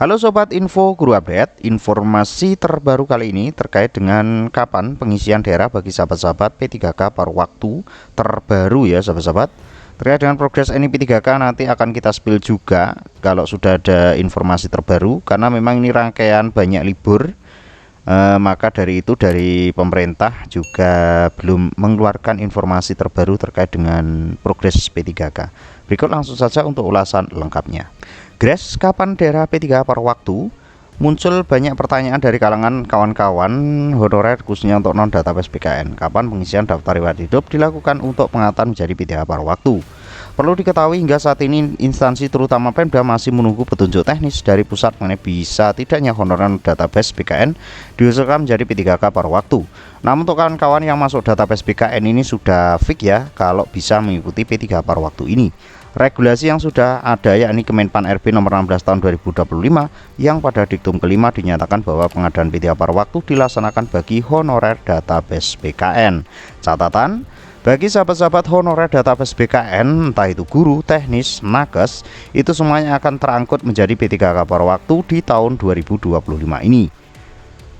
Halo Sobat Info Guru Update, informasi terbaru kali ini terkait dengan kapan pengisian daerah bagi sahabat-sahabat P3K paruh waktu terbaru ya sahabat-sahabat. Terkait dengan progres NIP 3K nanti akan kita spill juga kalau sudah ada informasi terbaru, karena memang ini rangkaian banyak libur. Maka dari itu dari pemerintah juga belum mengeluarkan informasi terbaru terkait dengan progres P3K. Berikut langsung saja untuk ulasan lengkapnya. Grace, kapan daerah P3K paruh waktu? Muncul banyak pertanyaan dari kalangan kawan-kawan honorer khususnya untuk non-database PKN. Kapan pengisian daftar riwayat hidup dilakukan untuk pengangkatan menjadi P3K paruh waktu? Perlu diketahui hingga saat ini instansi terutama Pemda masih menunggu petunjuk teknis dari pusat mengenai bisa tidaknya honorer database PKN diusulkan menjadi P3K paruh waktu. Namun untuk kawan-kawan yang masuk database PKN ini sudah fix ya kalau bisa mengikuti P3K paruh waktu ini. Regulasi yang sudah ada yakni Kemenpan RB nomor 16 tahun 2025 yang pada diktum kelima dinyatakan bahwa pengadaan P3K paruh waktu dilaksanakan bagi honorer database PKN. Catatan, bagi sahabat-sahabat honorer database PKN, entah itu guru, teknis, nakes, itu semuanya akan terangkut menjadi P3K paruh waktu di tahun 2025 ini.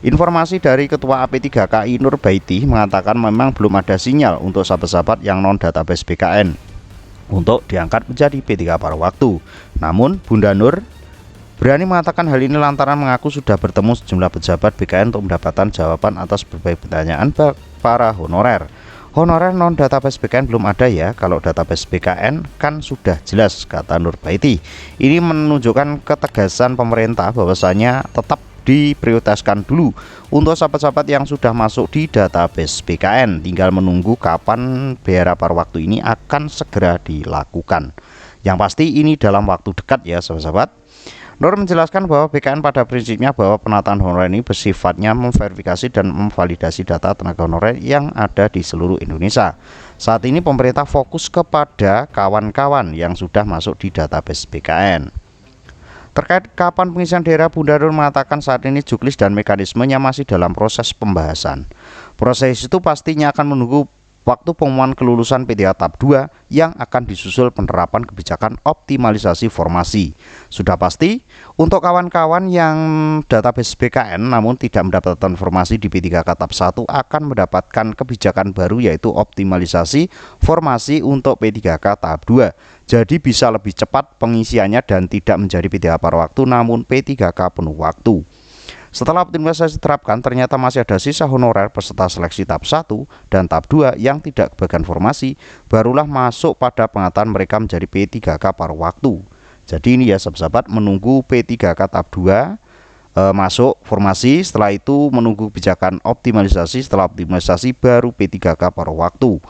Informasi dari Ketua AP3KI Nur Baiti mengatakan memang belum ada sinyal untuk sahabat-sahabat yang non-database PKN untuk diangkat menjadi P3K paruh waktu. Namun Bunda Nur berani mengatakan hal ini lantaran mengaku sudah bertemu sejumlah pejabat BKN untuk mendapatkan jawaban atas berbagai pertanyaan para honorer. Honorer non database BKN belum ada ya, kalau database BKN kan sudah jelas, kata Nur Baiti. Ini menunjukkan ketegasan pemerintah bahwasanya tetap diprioritaskan dulu untuk sahabat-sahabat yang sudah masuk di database BKN, tinggal menunggu kapan daerah paruh waktu ini akan segera dilakukan. Yang pasti ini dalam waktu dekat ya sahabat-sahabat. Nur menjelaskan bahwa BKN pada prinsipnya bahwa penataan honorer ini bersifatnya memverifikasi dan memvalidasi data tenaga honorer yang ada di seluruh Indonesia. Saat ini pemerintah fokus kepada kawan-kawan yang sudah masuk di database BKN. Terkait kapan pengisian daerah, Bunda Nur mengatakan saat ini juknis dan mekanismenya masih dalam proses pembahasan. Proses itu pastinya akan menunggu waktu pengumuman kelulusan P3K tahap 2 yang akan disusul penerapan kebijakan optimalisasi formasi. Sudah pasti untuk kawan-kawan yang database BKN namun tidak mendapatkan informasi di P3K tahap 1 akan mendapatkan kebijakan baru, yaitu optimalisasi formasi untuk P3K tahap 2. Jadi bisa lebih cepat pengisiannya dan tidak menjadi P3K paruh waktu namun P3K penuh waktu. Setelah optimalisasi diterapkan, ternyata masih ada sisa honorer peserta seleksi tahap 1 dan tahap 2 yang tidak kebagian formasi, barulah masuk pada pengangkatan mereka menjadi P3K paruh waktu. Jadi ini ya sahabat-sahabat, menunggu P3K tahap 2 masuk formasi, setelah itu menunggu kebijakan optimalisasi, setelah optimalisasi baru P3K paruh waktu.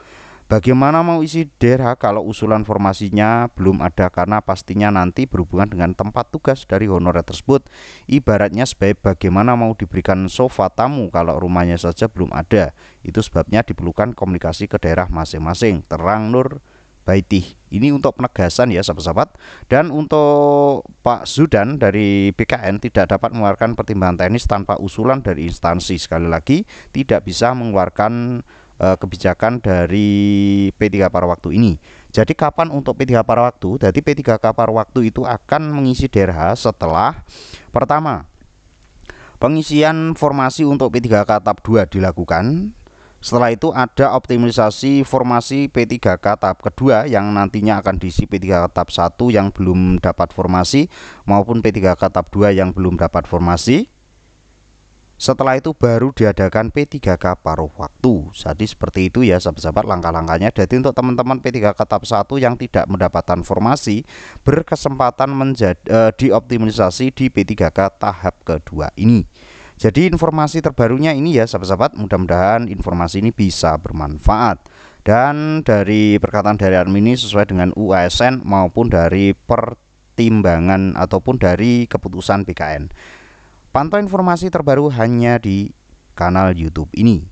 Bagaimana mau isi daerah kalau usulan formasinya belum ada, karena pastinya nanti berhubungan dengan tempat tugas dari honorer tersebut. Ibaratnya sebagai bagaimana mau diberikan sofa tamu kalau rumahnya saja belum ada. Itu sebabnya diperlukan komunikasi ke daerah masing-masing, terang Nur Baiti. Ini untuk penegasan ya sahabat-sahabat. Dan untuk Pak Zudan dari BKN tidak dapat mengeluarkan pertimbangan teknis tanpa usulan dari instansi. Sekali lagi tidak bisa mengeluarkan kebijakan dari P3K paruh waktu ini. Jadi kapan untuk P3K paruh waktu? Jadi P3K paruh waktu itu akan mengisi daerah setelah pertama pengisian formasi untuk P3K tahap 2 dilakukan. Setelah itu ada optimalisasi formasi P3K tahap kedua yang nantinya akan diisi P3K tahap 1 yang belum dapat formasi maupun P3K tahap 2 yang belum dapat formasi. Setelah itu baru diadakan P3K paruh waktu. Jadi seperti itu ya sahabat-sahabat langkah-langkahnya. Jadi untuk teman-teman P3K tahap 1 yang tidak mendapatkan formasi berkesempatan dioptimalisasi di P3K tahap kedua ini. Jadi informasi terbarunya ini ya sahabat-sahabat, mudah-mudahan informasi ini bisa bermanfaat. Dan dari perkataan dari admin ini sesuai dengan UASN maupun dari pertimbangan ataupun dari keputusan BKN. Pantau informasi terbaru hanya di kanal YouTube ini.